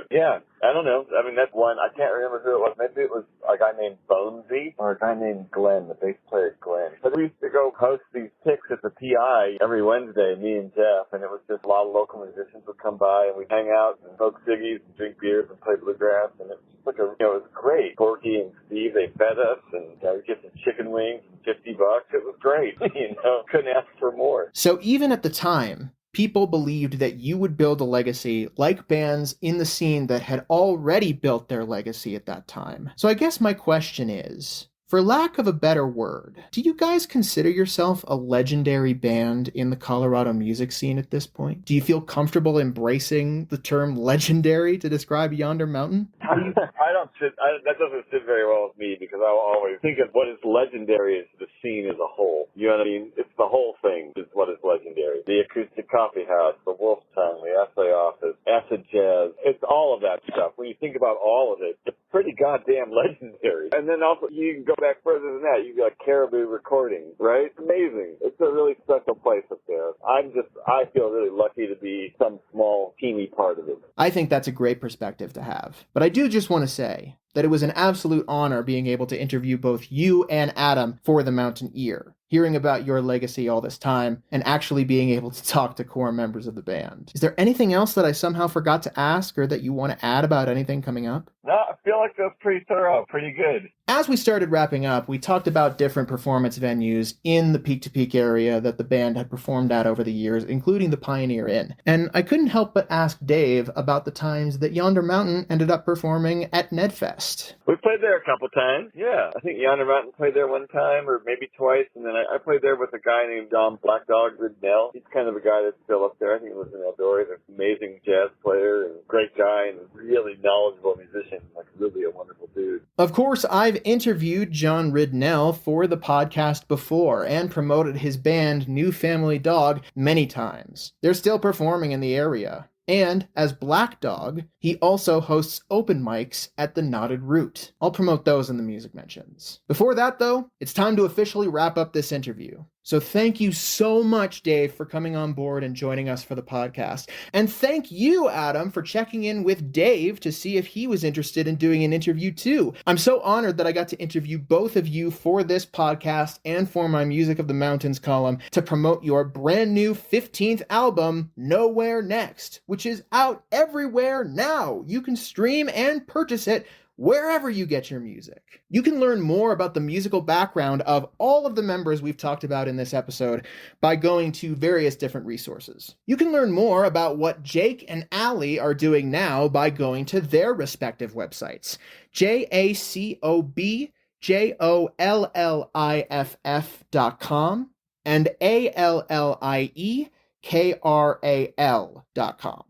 I don't know. That's one. I can't remember who it was. Maybe it was a guy named Bonesy or a guy named Glenn, the bass player Glenn. But we used to go host these picks at the PI every Wednesday, me and Jeff, and it was just a lot of local musicians would come by and we'd hang out and smoke ciggies and drink beers and play bluegrass, and it was like it was great. Porky and Steve, they fed us, and we'd get some chicken wings and $50. It was great. Couldn't ask for more. So even at the time, people believed that you would build a legacy like bands in the scene that had already built their legacy at that time. So I guess my question is, For lack of a better word, do you guys consider yourself a legendary band in the Colorado music scene at this point? Do you feel comfortable embracing the term legendary to describe Yonder Mountain? That doesn't sit very well with me because I will always think of what is legendary as the scene as a whole. You know what I mean? It's the whole thing is what is legendary. The Acoustic Coffee House, the Wolf Tongue, the Assay Office, Acid Jazz. It's all of that stuff. When you think about all of it, it's pretty goddamn legendary. And then also, you can go back further than that. You've got Caribou Recordings, right? Amazing. It's a really special place up there. I feel really lucky to be some small, teeny part of it. I think that's a great perspective to have. But I do just want to say that it was an absolute honor being able to interview both you and Adam for the Mountain Ear, hearing about your legacy all this time, and actually being able to talk to core members of the band. Is there anything else that I somehow forgot to ask or that you want to add about anything coming up? No, I feel like that's pretty thorough, pretty good. As we started wrapping up, we talked about different performance venues in the Peak-to-Peak area that the band had performed at over the years, including the Pioneer Inn. And I couldn't help but ask Dave about the times that Yonder Mountain ended up performing at Nedfest. We played there a couple times, yeah. I think Yonder Mountain played there one time or maybe twice, and then I played there with a guy named Black Dog Ridnell. He's kind of a guy that's still up there. I think he lives in Eldora. He's an amazing jazz player and great guy and a really knowledgeable musician, like really a wonderful dude. Of course, I've interviewed John Ridnell for the podcast before and promoted his band New Family Dog many times. They're still performing in the area. And as Black Dog, he also hosts open mics at the Knotted Root. I'll promote those in the music mentions. Before that, though, it's time to officially wrap up this interview. So thank you so much, Dave, for coming on board and joining us for the podcast. And thank you, Adam, for checking in with Dave to see if he was interested in doing an interview too. I'm so honored that I got to interview both of you for this podcast and for my Music of the Mountains column to promote your brand new 15th album, Nowhere Next, which is out everywhere now. You can stream and purchase it wherever you get your music. You can learn more about the musical background of all of the members we've talked about in this episode by going to various different resources. You can learn more about what Jake and Allie are doing now by going to their respective websites, JACOBJOLLIFF.com and ALLIEKRAL.com.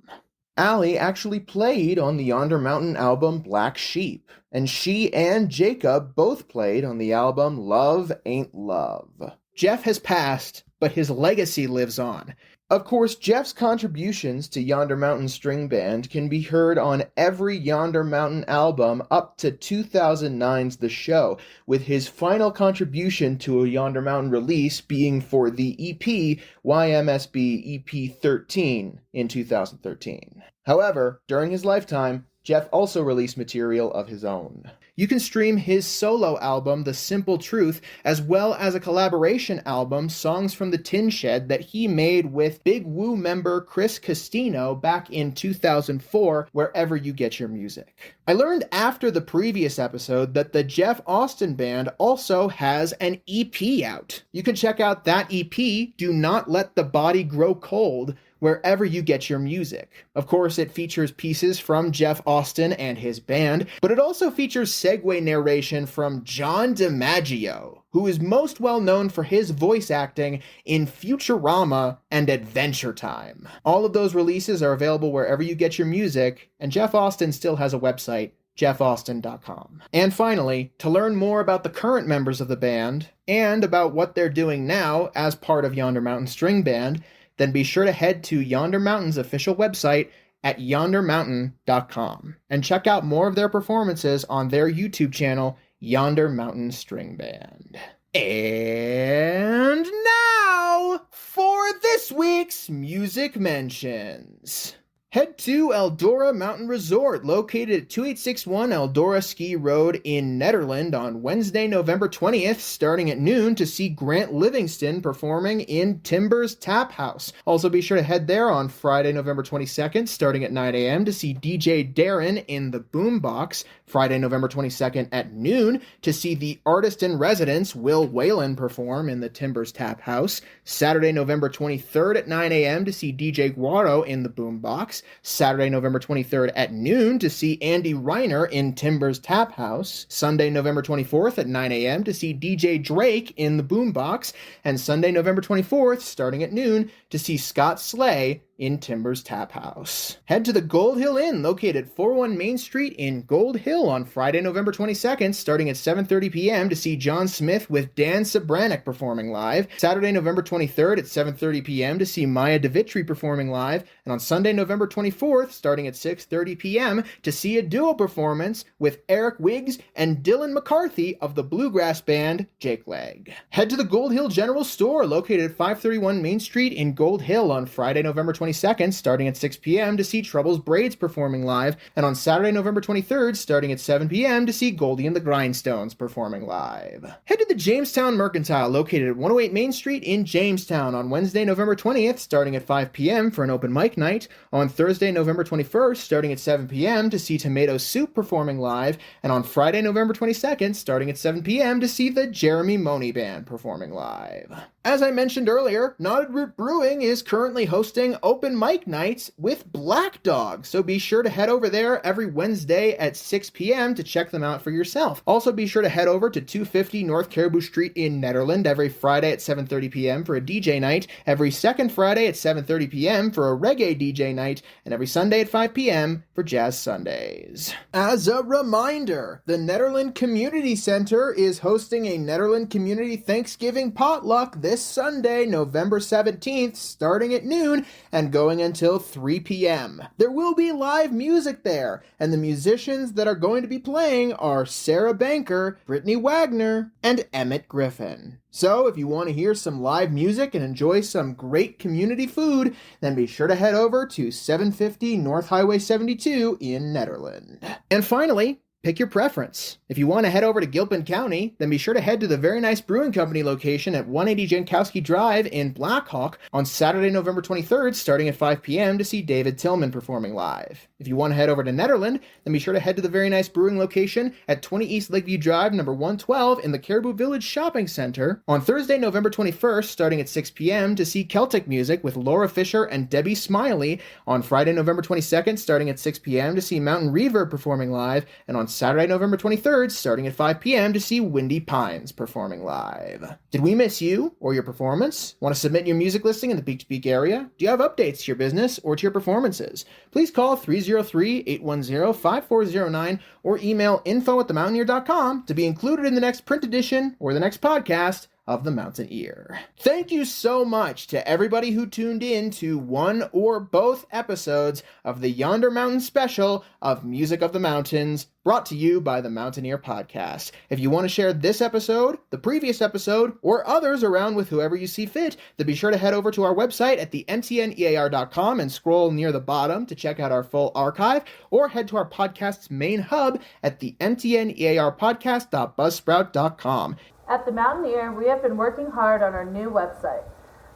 Allie actually played on the Yonder Mountain album Black Sheep, and she and Jacob both played on the album Love Ain't Love. Jeff has passed, but his legacy lives on. Of course, Jeff's contributions to Yonder Mountain String Band can be heard on every Yonder Mountain album up to 2009's The Show, with his final contribution to a Yonder Mountain release being for the EP YMSB EP 13 in 2013. However, during his lifetime, Jeff also released material of his own. You can stream his solo album, The Simple Truth, as well as a collaboration album, Songs from the Tin Shed, that he made with Big Woo member Chris Costino back in 2004, wherever you get your music. I learned after the previous episode that the Jeff Austin Band also has an EP out. You can check out that EP, Do Not Let the Body Grow Cold, wherever you get your music. Of course, it features pieces from Jeff Austin and his band, but it also features segue narration from John DiMaggio, who is most well known for his voice acting in Futurama and Adventure Time. All of those releases are available wherever you get your music, and Jeff Austin still has a website, JeffAustin.com. And finally, to learn more about the current members of the band, and about what they're doing now as part of Yonder Mountain String Band, then be sure to head to Yonder Mountain's official website at yondermountain.com and check out more of their performances on their YouTube channel, Yonder Mountain String Band. And now for this week's Music Mentions. Head to Eldora Mountain Resort, located at 2861 Eldora Ski Road in Nederland on Wednesday, November 20th, starting at noon to see Grant Livingston performing in Timbers Tap House. Also be sure to head there on Friday, November 22nd, starting at 9 a.m. to see DJ Darren in the Boombox. Friday, November 22nd at noon to see the artist in residence, Will Whalen, perform in the Timbers Tap House. Saturday, November 23rd at 9 a.m. to see DJ Guaro in the Boombox. Saturday, November 23rd at noon to see Andy Reiner in Timber's Tap House, Sunday, November 24th at 9 a.m. to see DJ Drake in the Boombox, and Sunday, November 24th, starting at noon, to see Scott Slay in Timber's Tap House. Head to the Gold Hill Inn, located 401 Main Street in Gold Hill on Friday, November 22nd, starting at 7:30 p.m. to see John Smith with Dan Sabranek performing live. Saturday, November 23rd at 7:30 p.m. to see Maya DeVitri performing live. And on Sunday, November 24th, starting at 6:30 p.m. to see a duo performance with Eric Wiggs and Dylan McCarthy of the bluegrass band Jake Leg. Head to the Gold Hill General Store, located at 531 Main Street in Gold Hill on Friday, November 22nd, starting at 6 p.m. to see Troubles Braids performing live, and on Saturday, November 23rd, starting at 7 p.m. to see Goldie and the Grindstones performing live. Head to the Jamestown Mercantile, located at 108 Main Street in Jamestown on Wednesday, November 20th, starting at 5 p.m. for an open mic night, on Thursday, November 21st, starting at 7 p.m. to see Tomato Soup performing live, and on Friday, November 22nd, starting at 7 p.m. to see the Jeremy Money Band performing live. As I mentioned earlier, Knotted Root Brewing is currently hosting open mic nights with Black Dog, so be sure to head over there every Wednesday at 6 p.m. to check them out for yourself. Also be sure to head over to 250 North Caribou Street in Nederland every Friday at 7:30 p.m. for a DJ night, every second Friday at 7:30 p.m. for a reggae DJ night, and every Sunday at 5 p.m. for Jazz Sundays. As a reminder, the Nederland Community Center is hosting a Nederland Community Thanksgiving potluck this Sunday, November 17th, starting at noon and going until 3 p.m. There will be live music there, and the musicians that are going to be playing are Sarah Banker, Brittany Wagner, and Emmett Griffin. So if you want to hear some live music and enjoy some great community food, then be sure to head over to 750 North Highway 72 in Nederland. And finally, pick your preference. If you want to head over to Gilpin County, then be sure to head to the Very Nice Brewing Company location at 180 Jankowski Drive in Blackhawk on Saturday, November 23rd, starting at 5 p.m. to see David Tillman performing live. If you want to head over to Nederland, then be sure to head to the Very Nice Brewing location at 20 East Lakeview Drive, number 112 in the Caribou Village Shopping Center on Thursday, November 21st, starting at 6 p.m. to see Celtic music with Laura Fisher and Debbie Smiley. On Friday, November 22nd, starting at 6 p.m. to see Mountain Reverb performing live, and on Saturday, November 23rd, starting at 5 p.m. to see Windy Pines performing live. Did we miss you or your performance? Want to submit your music listing in the Peak to Peak area? Do you have updates to your business or to your performances? Please call 303-810-5409 or email info@themountaineer.com to be included in the next print edition or the next podcast of The Mountain Ear. Thank you so much to everybody who tuned in to one or both episodes of the Yonder Mountain special of Music of the Mountains, brought to you by the Mountain Ear Podcast. If you want to share this episode, the previous episode, or others around with whoever you see fit, then be sure to head over to our website at the mtnear.com and scroll near the bottom to check out our full archive, or head to our podcast's main hub at the mtnearpodcast.buzzsprout.com. At the Mountain Ear, we have been working hard on our new website.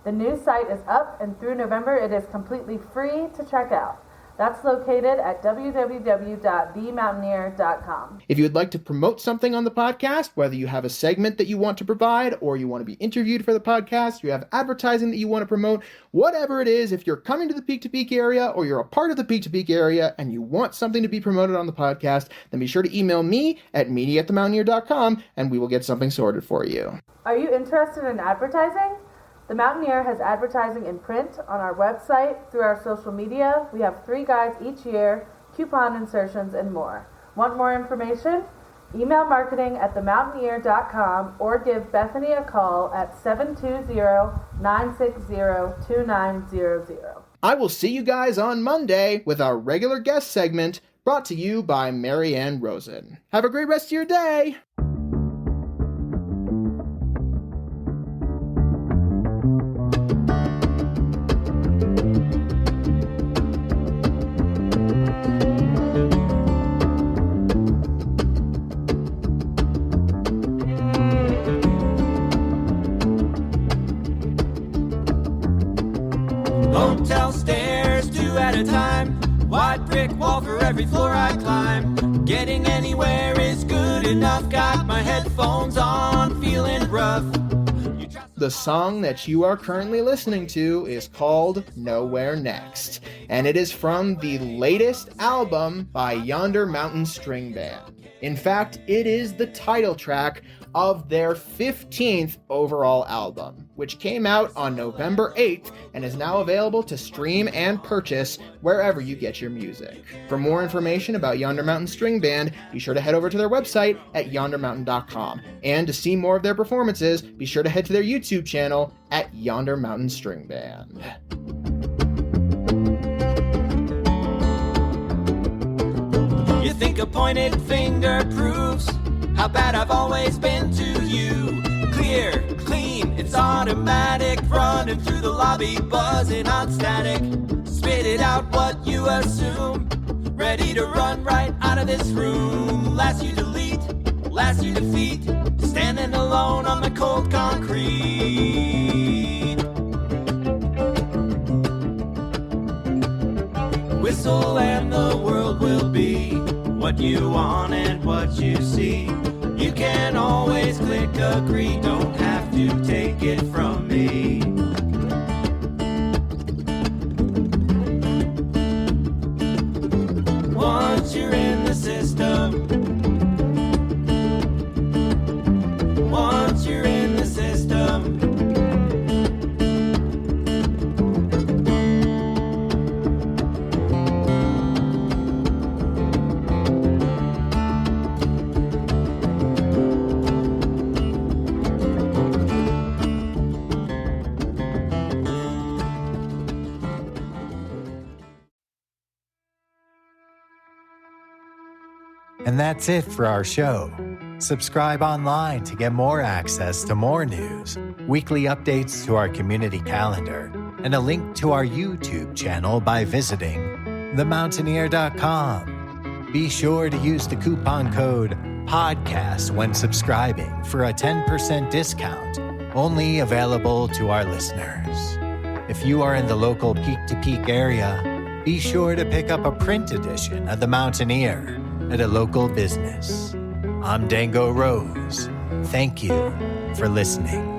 The new site is up, and through November it is completely free to check out. That's located at www.themountaineer.com. If you would like to promote something on the podcast, whether you have a segment that you want to provide, or you want to be interviewed for the podcast, you have advertising that you want to promote, whatever it is, if you're coming to the Peak to Peak area, or you're a part of the Peak to Peak area, and you want something to be promoted on the podcast, then be sure to email me at media@themountaineer.com, and we will get something sorted for you. Are you interested in advertising? The Mountain Ear has advertising in print, on our website, through our social media. We have 3 guides each year, coupon insertions, and more. Want more information? Email marketing@themountaineer.com or give Bethany a call at 720-960-2900. I will see you guys on Monday with our regular guest segment, brought to you by Mary Ann Rosen. Have a great rest of your day! Hotel stairs, 2 at a time. White brick wall for every floor I climb. Getting anywhere is good enough. Got my headphones on, feeling rough. You try The song that you are currently listening to is called Nowhere Next, and it is from the latest album by Yonder Mountain String Band. In fact, it is the title track of their 15th overall album, which came out on November 8th and is now available to stream and purchase wherever you get your music. For more information about Yonder Mountain String Band, be sure to head over to their website at yondermountain.com. And to see more of their performances, be sure to head to their YouTube channel at Yonder Mountain String Band. You think a pointed finger proves how bad I've always been to you. Clear, clean, it's automatic, running through the lobby, buzzing on static. Spit it out what you assume, ready to run right out of this room. Last you delete, last you defeat, standing alone on the cold concrete. Whistle and the world will be what you want and what you see. You can always click agree, don't have to take it from me. Once you're in the system, once you're in the system, And that's it for our show. Subscribe online to get more access to more news, weekly updates to our community calendar, and a link to our YouTube channel by visiting themountaineer.com. Be sure to use the coupon code PODCAST when subscribing for a 10% discount, only available to our listeners. If you are in the local Peak-to-Peak area, be sure to pick up a print edition of The Mountaineer at a local business. I'm Dango Rose. Thank you for listening.